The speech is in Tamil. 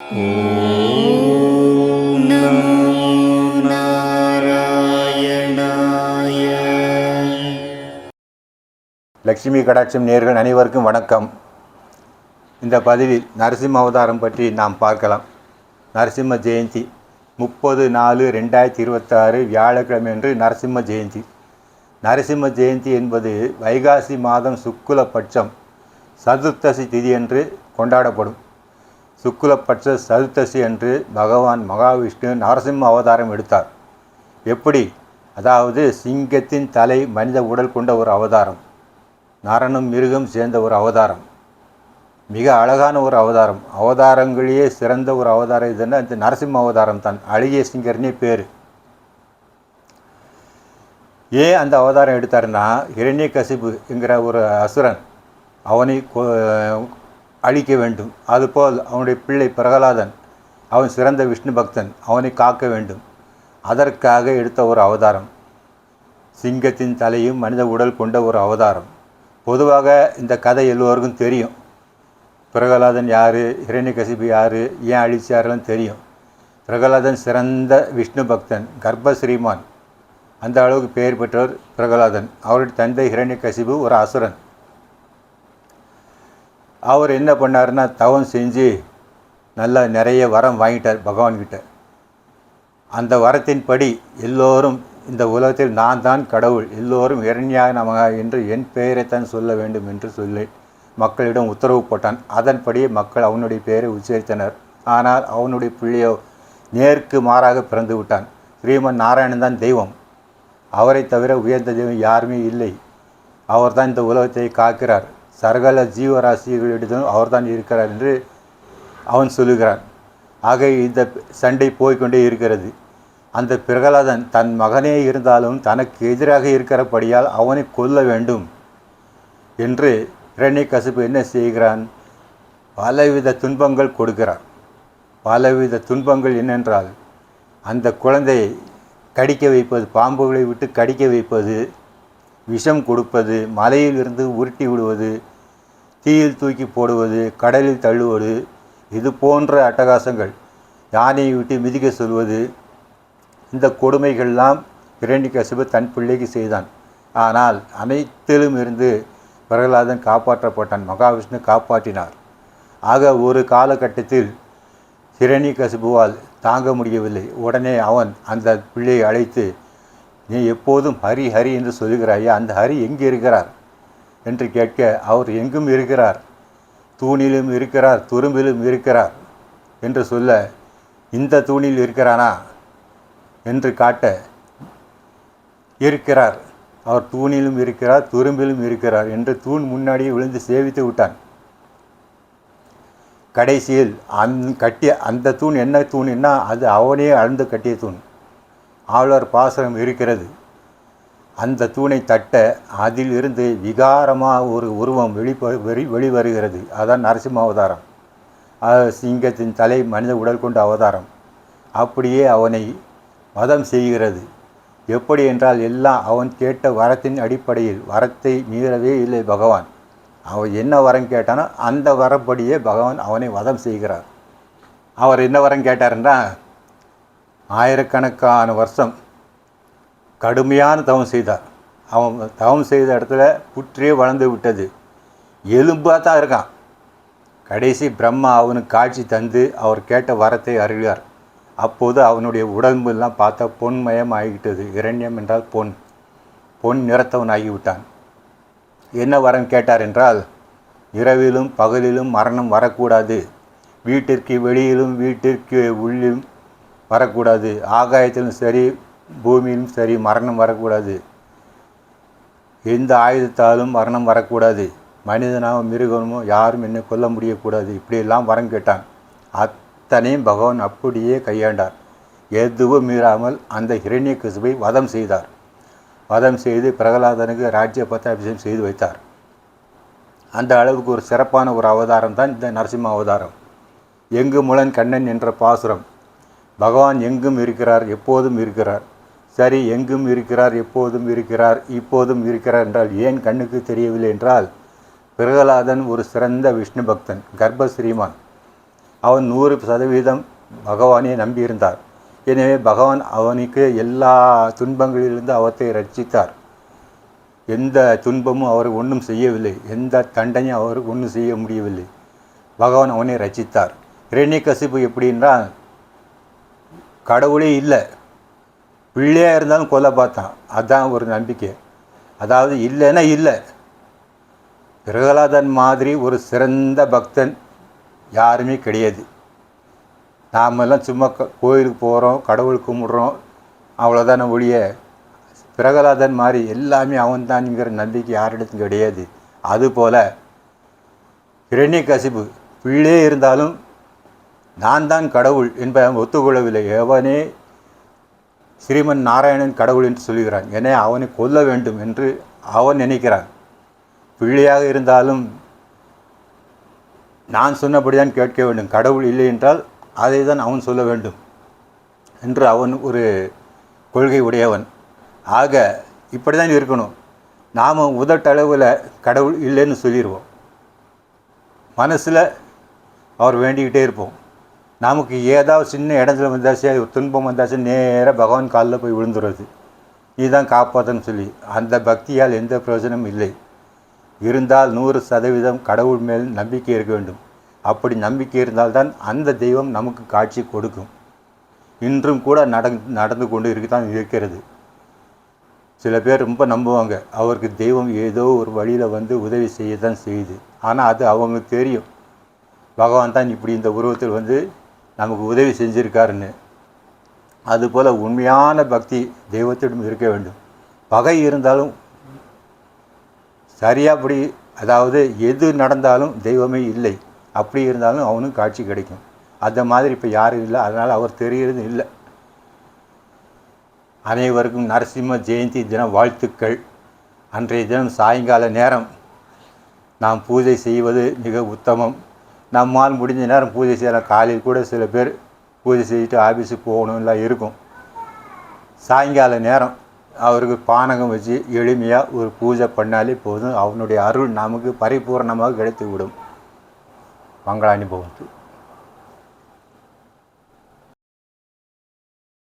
ஓம் நமோ நாராயணாய. லக்ஷ்மி கடாட்சம் நேயர்கள் அனைவருக்கும் வணக்கம். இந்த பதிவில் நரசிம்ம அவதாரம் பற்றி நாம் பார்க்கலாம். நரசிம்ம ஜெயந்தி 30/4/2026 வியாழக்கிழமை அன்று நரசிம்ம ஜெயந்தி. நரசிம்ம ஜெயந்தி என்பது வைகாசி மாதம் சுக்குலபட்சம் சதுர்த்தசி திதியன்று கொண்டாடப்படும். சுக்குலபட்ச சதுர்த்தசி அன்று பகவான் மகாவிஷ்ணு நரசிம்ம அவதாரம் எடுத்தார். எப்படி? அதாவது சிங்கத்தின் தலை மனித உடல் கொண்ட ஒரு அவதாரம், நரனும் மிருகம் சேர்ந்த ஒரு அவதாரம், மிக அழகான ஒரு அவதாரம். அவதாரங்களிலே சிறந்த ஒரு அவதாரம் இதுன்னா இந்த நரசிம்ம அவதாரம் தான். அழகிய சிங்கர்னே பேர். ஏன் அந்த அவதாரம் எடுத்தாருன்னா, ஹிரண்யகசிபு என்கிற ஒரு அசுரன் அவனை அழிக்க வேண்டும். அதுபோல் அவனுடைய பிள்ளை பிரகலாதன், அவன் சிறந்த விஷ்ணு பக்தன், அவனை காக்க வேண்டும். அதற்காக எடுத்த ஒரு அவதாரம். சிங்கத்தின் தலையும் மனித உடல் கொண்ட ஒரு அவதாரம். பொதுவாக இந்த கதை எல்லோருக்கும் தெரியும். பிரகலாதன் யார், ஹிரண்யகசிபு யார், ஏன் அழிச்சாருன்னு தெரியும். பிரகலாதன் சிறந்த விஷ்ணு பக்தன், கர்ப்பஸ்ரீமான், அந்த அளவுக்கு பெயர் பெற்றவர் பிரகலாதன். அவருடைய தந்தை ஹிரண்யகசிபு ஒரு அசுரன். அவர் என்ன பண்ணார்னா, தவம் செஞ்சு நல்லா நிறைய வரம் வாங்கிட்டார் பகவான்கிட்ட. அந்த வரத்தின்படி எல்லோரும் இந்த உலகத்தில் நான் தான் கடவுள், எல்லோரும் ஹிரண்யாய நமக என்று என் பெயரைத்தான் சொல்ல வேண்டும் என்று சொல்லி மக்களிடம் உத்தரவு போட்டான். அதன்படியே மக்கள் அவனுடைய பெயரை உச்சரித்தனர். ஆனால் அவனுடைய பிள்ளையோ நேருக்கு மாறாக பிறந்து விட்டான். ஸ்ரீமன் நாராயணன் தான் தெய்வம். அவரை தவிர உயர்ந்த தெய்வம் யாருமே இல்லை. அவர்தான் இந்த உலகத்தை காக்கிறார். சகல ஜீவராசிகளிடம் அவர்தான் இருக்கிறார் என்று அவன் சொல்லுகிறான். ஆக இந்த சண்டை போய்கொண்டே இருக்கிறது. அந்த பிரகலாதன் தன் மகனே இருந்தாலும் தனக்கு எதிராக இருக்கிறபடியால் அவனை கொல்ல வேண்டும் என்று ஹிரண்யகசிபு என்ன செய்கிறான்? பலவித துன்பங்கள் கொடுக்கிறார். பலவித துன்பங்கள் என்னென்றால், அந்த குழந்தையை கடிக்க வைப்பது, பாம்புகளை விட்டு கடிக்க வைப்பது, விஷம் கொடுப்பது, மலையிலிருந்து உருட்டி விடுவது, தீயில் தூக்கி போடுவது, கடலில் தள்ளுவது, இது போன்ற அட்டகாசங்கள், யானையை விட்டு மிதிக்க சொல்வது, இந்த கொடுமைகள்லாம் ஹிரண்யகசிபு தன் பிள்ளைக்கு செய்தான். ஆனால் அனைத்திலும் இருந்து பிரகலாதன் காப்பாற்றப்பட்டான். மகாவிஷ்ணு காப்பாற்றினார். ஆக ஒரு காலகட்டத்தில் ஹிரண்யகசிபுவால் தாங்க முடியவில்லை. உடனே அவன் அந்த பிள்ளையை அழைத்து, நீ எப்போதும் ஹரி ஹரி என்று சொல்கிறாயா, அந்த ஹரி எங்கே இருக்கிறார் என்று கேட்க, அவர் எங்கும் இருக்கிறார், தூணிலும் இருக்கிறார், துரும்பிலும் இருக்கிறார் என்று சொல்ல, இந்த தூணில் இருக்கிறானா என்று காட்ட, இருக்கிறார், அவர் தூணிலும் இருக்கிறார், துரும்பிலும் இருக்கிறார் என்று தூண் முன்னாடியே விழுந்து சேவித்து விட்டான். கடைசியில் கட்டிய அந்த தூண் என்ன தூண்னா, அது அவனே அளந்து கட்டிய தூண். ஆழ்வார் பாசனம் இருக்கிறது. அந்த தூணை தட்ட அதில் இருந்து விகாரமாக ஒரு உருவம் வெளிவருகிறது. அதான் நரசிம்ம அவதாரம். சிங்கத்தின் தலை மனித உடல் கொண்ட அவதாரம். அப்படியே அவனை வதம் செய்கிறது. எப்படி என்றால், எல்லாம் அவன் கேட்ட வரத்தின் அடிப்படையில். வரத்தை மீறவே இல்லை பகவான். அவன் என்ன வரம் கேட்டானோ அந்த வரப்படியே பகவான் அவனை வதம் செய்கிறார். அவர் என்ன வரம் கேட்டார்னா, ஆயிரக்கணக்கான வருஷம் கடுமையான தவம் செய்தார். அவன் தவம் செய்த இடத்துல புற்றே வளர்ந்து விட்டது, எலும்பாக தான் இருக்கான். கடைசி பிரம்மா அவனுக்கு காட்சி தந்து அவர் கேட்ட வரத்தை அருளினார். அப்போது அவனுடைய உடம்பெல்லாம் பார்த்தா பொன்மயம் ஆகிவிட்டது. இரண்யம் என்றால் பொன், பொன் நிறத்தவன் ஆகிவிட்டான். என்ன வரம் கேட்டார் என்றால், இரவிலும் பகலிலும் மரணம் வரக்கூடாது, வீட்டிற்கு வெளியிலும் வீட்டிற்கு உள்ளிலும் வரக்கூடாது, ஆகாயத்திலும் சரி பூமியிலும் சரி மரணம் வரக்கூடாது, எந்த ஆயுதத்தாலும் மரணம் வரக்கூடாது, மனிதனாக மிருகமோ யாரும் என்னை கொல்ல முடியக்கூடாது, இப்படியெல்லாம் வரம் கேட்டான். அத்தனையும் பகவான் அப்படியே கையாண்டார். எதுவும் மீறாமல் அந்த ஹிரண்யகசிபை வதம் செய்தார். வதம் செய்து பிரகலாதனுக்கு ராஜ்ய பட்டாபிஷேகம் செய்து வைத்தார். அந்த அளவுக்கு ஒரு சிறப்பான ஒரு அவதாரம் தான் இந்த நரசிம்ம அவதாரம். எங்கு முளன் கண்ணன் என்ற பாசுரம். பகவான் எங்கும் இருக்கிறார், எப்போதும் இருக்கிறார். சரி, எங்கும் இருக்கிறார், எப்போதும் இருக்கிறார், இப்போதும் இருக்கிறார் என்றால் ஏன் கண்ணுக்கு தெரியவில்லை என்றால், பிரகலாதன் ஒரு சிறந்த விஷ்ணு பக்தன், கர்ப்பஸ்ரீமான். அவன் 100% பகவானை நம்பியிருந்தார். எனவே பகவான் அவனுக்கு எல்லா துன்பங்களிலிருந்து அவத்தை ரட்சித்தார். எந்த துன்பமும் அவருக்கு ஒன்றும் செய்யவில்லை, எந்த தண்டனையும் அவருக்கு ஒன்றும் செய்ய முடியவில்லை. பகவான் அவனை ரட்சித்தார். இரண்யகசிபு எப்படின்னா, கடவுளே இல்லை, பிள்ளையாக இருந்தாலும் கொல்ல பார்த்தான். அதுதான் ஒரு நம்பிக்கை. அதாவது இல்லைன்னா இல்லை. பிரகலாதன் மாதிரி ஒரு சிறந்த பக்தன் யாருமே கிடையாது. நாமெல்லாம் சும்மா கோயிலுக்கு போகிறோம், கடவுள் கும்பிட்றோம், அவ்வளோதான ஒழிய பிரகலாதன் மாதிரி எல்லாமே அவன்தான்ங்கிற நம்பிக்கை யாரிடத்தும் கிடையாது. அதுபோல் இரண்யகசிபு பிள்ளே இருந்தாலும் நான் தான் கடவுள் என்பதை அவன் ஒத்துக்கொள்ளவில்லை. எவனே ஸ்ரீமன் நாராயணன் கடவுள் என்று சொல்லுகிறான். என அவனை கொல்ல வேண்டும் என்று அவன் நினைக்கிறான். பிள்ளையாக இருந்தாலும் நான் சொன்னபடி தான் கேட்க வேண்டும், கடவுள் இல்லை என்றால் அதை தான் அவன் சொல்ல வேண்டும் என்று அவன் ஒரு கொள்கை உடையவன். ஆக இப்படி தான் இருக்கணும். நாம் உதட்டளவில் கடவுள் இல்லைன்னு சொல்லிடுவோம், மனசில் அவர் வேண்டிக்கிட்டே இருப்போம். நமக்கு ஏதாவது சின்ன இடத்துல வந்தாச்சு, துன்பம் வந்தாச்சு, நேராக பகவான் காலில் போய் விழுந்துடுறது, இதுதான் காப்பாற்றன்னு சொல்லி. அந்த பக்தியால் எந்த பிரயோஜனமும் இல்லை. இருந்தால் 100% கடவுள் மேல் நம்பிக்கை இருக்க வேண்டும். அப்படி நம்பிக்கை இருந்தால்தான் அந்த தெய்வம் நமக்கு காட்சி கொடுக்கும். இன்றும் கூட நடந்து கொண்டு இருக்கத்தான் இருக்கிறது. சில பேர் ரொம்ப நம்புவாங்க, அவருக்கு தெய்வம் ஏதோ ஒரு வழியில் வந்து உதவி செய்ய தான் செய்யுது. ஆனால் அது அவங்களுக்கு தெரியும், பகவான் தான் இப்படி இந்த உருவத்தில் வந்து நமக்கு உதவி செஞ்சுருக்காருன்னு. அதுபோல் உண்மையான பக்தி தெய்வத்திடம் இருக்க வேண்டும். பகை இருந்தாலும் சரியாப்படி, அதாவது எது நடந்தாலும் தெய்வமே இல்லை, அப்படி இருந்தாலும் அவனுக்கு காட்சி கிடைக்கும். அந்த மாதிரி இப்போ யாரும் இல்லை, அதனால் அவர் தெரிகிறது இல்லை. அனைவருக்கும் நரசிம்ம ஜெயந்தி தின வாழ்த்துக்கள். அன்றைய தினம் சாயங்கால நேரம் நாம் பூஜை செய்வது மிக உத்தமம். நம்மால் முடிஞ்ச நேரம் பூஜை செய்யலாம். காலையில் கூட சில பேர் பூஜை செய்துட்டு ஆஃபீஸுக்கு போகணும் எல்லாம் இருக்கும். சாயங்கால நேரம் அவருக்கு பானகம் வச்சு எளிமையாக ஒரு பூஜை பண்ணாலே போதும். அவனுடைய அருள் நமக்கு பரிபூர்ணமாக கிடைத்து விடும். மங்கள அனுபவம்.